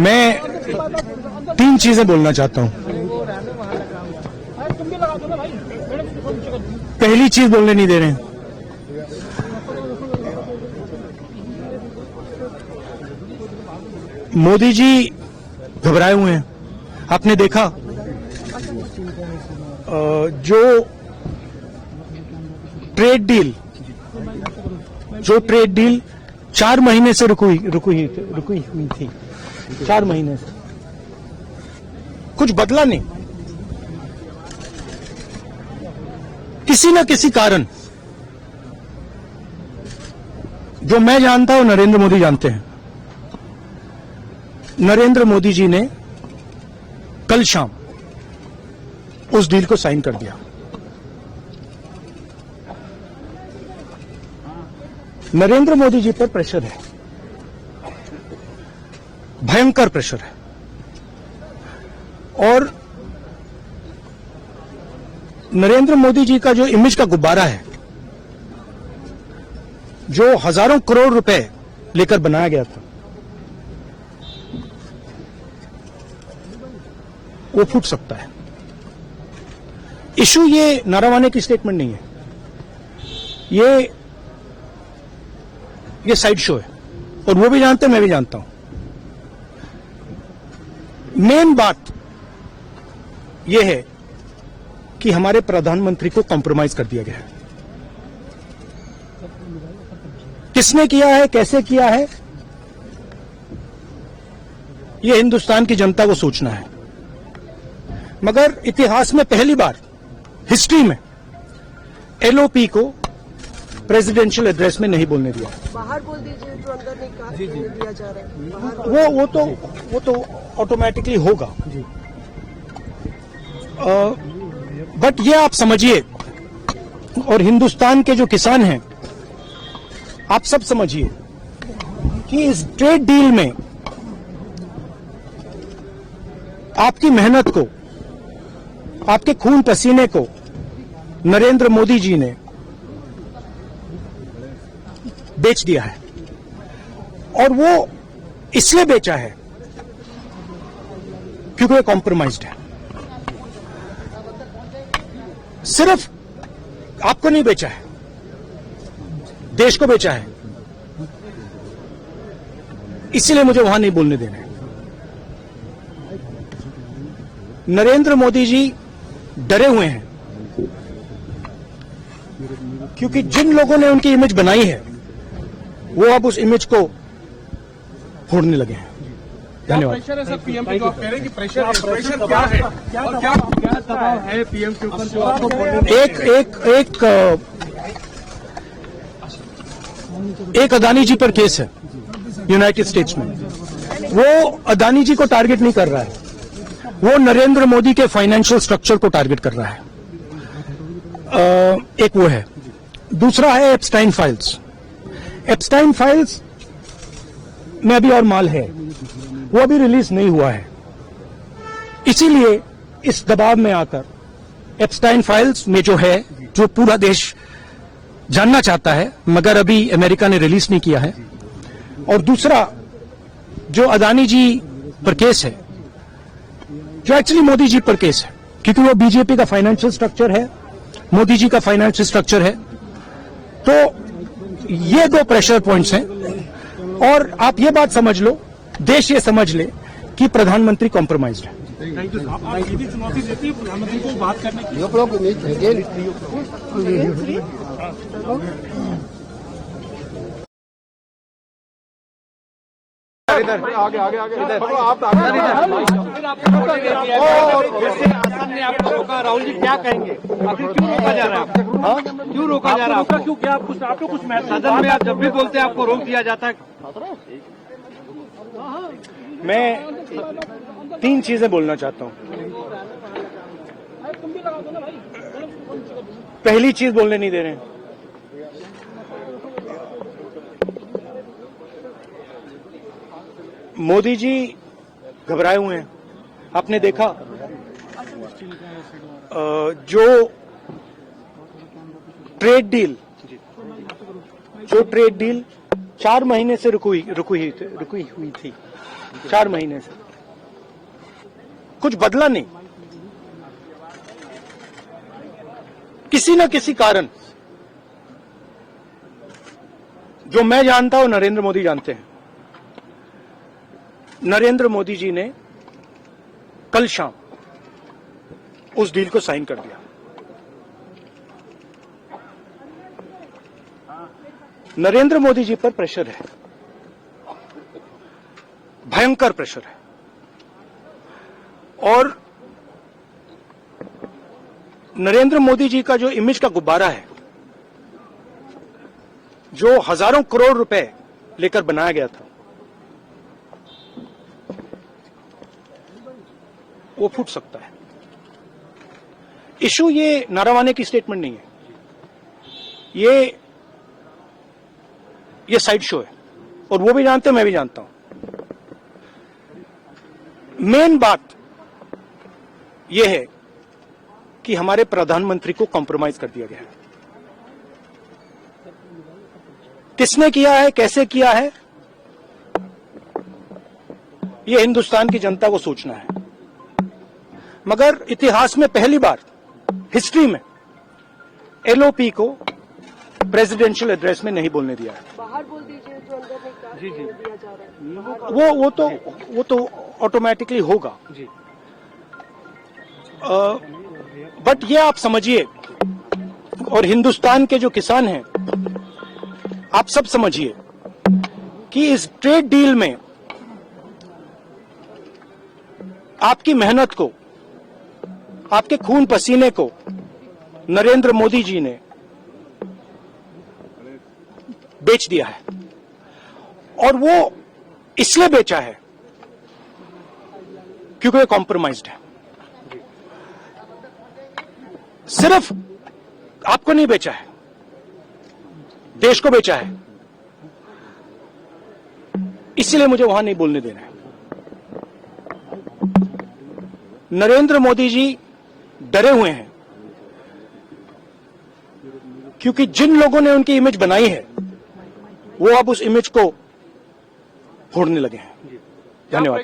मैं तीन चीजें बोलना चाहता हूं। पहली चीज बोलने नहीं दे रहे हैं। मोदी जी घबराए हुए हैं। आपने देखा जो ट्रेड डील 4 महीने से रुकी हुई थी 4 महीने से कुछ बदला नहीं। किसी न किसी कारण, जो मैं जानता हूं नरेंद्र मोदी जानते हैं, नरेंद्र मोदी जी ने कल शाम उस डील को साइन कर दिया। नरेंद्र मोदी जी पर प्रेशर है, भयंकर प्रेशर है। और नरेंद्र मोदी जी का जो इमेज का गुब्बारा है, जो हजारों करोड़ रुपए लेकर बनाया गया था, वो फूट सकता है। इशू ये नारावाने की स्टेटमेंट नहीं है, ये साइड शो है, और वो भी जानते हैं, मैं भी जानता हूं। मेन बात यह है कि हमारे प्रधानमंत्री को कॉम्प्रोमाइज कर दिया गया है। किसने किया है, कैसे किया है, यह हिंदुस्तान की जनता को सोचना है। मगर इतिहास में पहली बार हिस्ट्री में एलओपी को प्रेसिडेंशियल एड्रेस में नहीं बोलने दिया। बाहर बोल दीजिए, जो अंदर नहीं कहा दिया जा रहा है। वो तो ऑटोमेटिकली होगा। बट ये आप समझिए, और हिंदुस्तान के जो किसान हैं, आप सब समझिए कि इस ट्रेड डील में आपकी मेहनत को, आपके खून पसीने को नरेंद्र मोदी जी ने बेच दिया है। और वो इसलिए बेचा है क्योंकि वो कॉम्प्रोमाइज्ड है। सिर्फ आपको नहीं बेचा है, देश को बेचा है। इसीलिए मुझे वहां नहीं बोलने देना है। नरेंद्र मोदी जी डरे हुए हैं, क्योंकि जिन लोगों ने उनकी इमेज बनाई है, वो अब उस इमेज को फोड़ने लगे हैं। धन्यवाद। प्रेशर है सर पीएम पे, जो आप कह रहे हैं कि प्रेशर क्या है और क्या दबाव है पीएम के ऊपर जो आपको एक अदानी जी पर केस है यूनाइटेड स्टेट्स में। वो अदानी जी को टारगेट नहीं कर रहा है, वो नरेंद्र मोदी के फाइनेंशियल स्ट्रक्चर को टारगेट कर रहा है। एक वो है। दूसरा है एप्स्टाइन फाइल्स। एप्स्टाइन फाइल्स में अभी और माल है, वो अभी रिलीज नहीं हुआ है। इसीलिए इस दबाव में आकर एप्स्टाइन फाइल्स में जो है, जो पूरा देश जानना चाहता है, मगर अभी अमेरिका ने रिलीज नहीं किया है। और दूसरा जो अदानी जी पर केस है, जो एक्चुअली मोदी जी पर केस है, क्योंकि वो बीजेपी का फाइनेंशियल स्ट्रक्चर है, मोदी जी का फाइनेंशियल स्ट्रक्चर है। तो ये 2 प्रेशर पॉइंट्स हैं। और आप ये बात समझ लो, देश ये समझ ले कि प्रधानमंत्री कॉम्प्रोमाइज्ड है। Thank you. आप सीधी चुनौती देती है प्रधानमंत्री को बात करने की। आगे आप ने आपको रोका, राहुल जी क्या कहेंगे? आखिर क्यों रोका जा रहा है? क्यों रोका जा रहा है? क्यों क्या आपको कुछ सदन में आप जब भी बोलते हैं आपको रोक दिया जाता है? मैं 3 चीजें बोलना चाहता हूं। पहली चीज बोलने नहीं दे रहे हैं। मोदी जी घबराए हुए हैं। आपने देखा जो ट्रेड डील 4 महीने से रुकी हुई थी 4 महीने से कुछ बदला नहीं। किसी न किसी कारण, जो मैं जानता हूं नरेंद्र मोदी जानते हैं, नरेंद्र मोदी जी ने कल शाम उस डील को साइन कर दिया। नरेंद्र मोदी जी पर प्रेशर है, भयंकर प्रेशर है, और नरेंद्र मोदी जी का जो इमेज का गुब्बारा है, जो हजारों करोड़ रुपए लेकर बनाया गया था, वो फूट सकता है। इशू ये नारावाने की स्टेटमेंट नहीं है, ये साइड शो है, और वो भी जानते हैं, मैं भी जानता हूं। मेन बात यह है कि हमारे प्रधानमंत्री को कॉम्प्रोमाइज कर दिया गया है। किसने किया है, कैसे किया है, यह हिंदुस्तान की जनता को सोचना है। मगर इतिहास में पहली बार हिस्ट्री में एलओपी को प्रेसिडेंशियल एड्रेस में नहीं बोलने दिया है। बाहर बोल दीजिए, जो अंदर में क्या दिया जा रहा है। वो तो ऑटोमेटिकली होगा जी। बट ये आप समझिए, और हिंदुस्तान के जो किसान हैं, आप सब समझिए कि इस ट्रेड डील में आपकी मेहनत को, आपके खून पसीने को नरेंद्र मोदी जी ने बेच दिया है, और वो इसलिए बेचा है क्योंकि वो कॉम्प्रोमाइज्ड है। सिर्फ आपको नहीं बेचा है, देश को बेचा है। इसलिए मुझे वहां नहीं बोलने देना है। नरेंद्र मोदी जी डरे हुए हैं, क्योंकि जिन लोगों ने उनकी इमेज बनाई है, वो अब उस इमेज को फोड़ने लगे हैं। धन्यवाद।